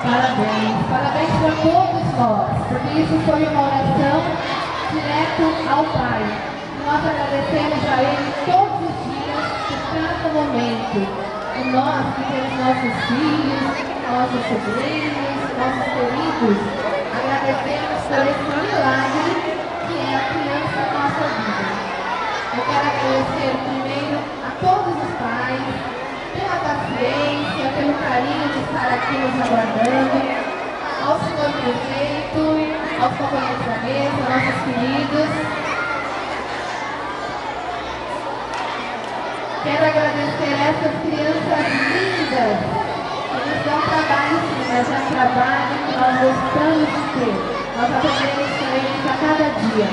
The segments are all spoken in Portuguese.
Parabéns, parabéns para todos nós, porque isso foi uma oração direto ao Pai. Nós agradecemos a Ele todos os dias, por cada momento. E nós que temos nossos filhos, nossos sobrinhos, nossos queridos, agradecemos por esse milagre que é a criança da nossa vida. Eu quero agradecer primeiro a todos os pais, pela paciência, pelo carinho de estar aqui nos aguardando, ao senhor prefeito, aos companheiros da mesa, nossos queridos. Quero agradecer a essas crianças lindas que nos dão trabalho, sim, mas é um trabalho que nós gostamos de ter. Nós aprendemos com eles a cada dia.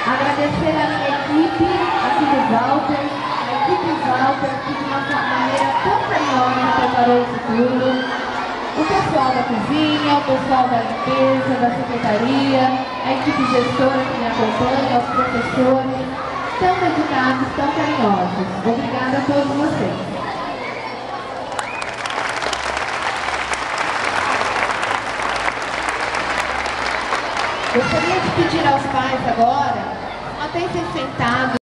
Agradecer a minha equipe, aqui do Walter, que de uma maneira tão carinhosa preparou isso tudo. O pessoal da cozinha, o pessoal da limpeza, da secretaria, a equipe gestora que me acompanha, os professores, tão dedicados, tão carinhosos. Obrigada a todos vocês. Gostaria de pedir aos pais agora, até ser sentados,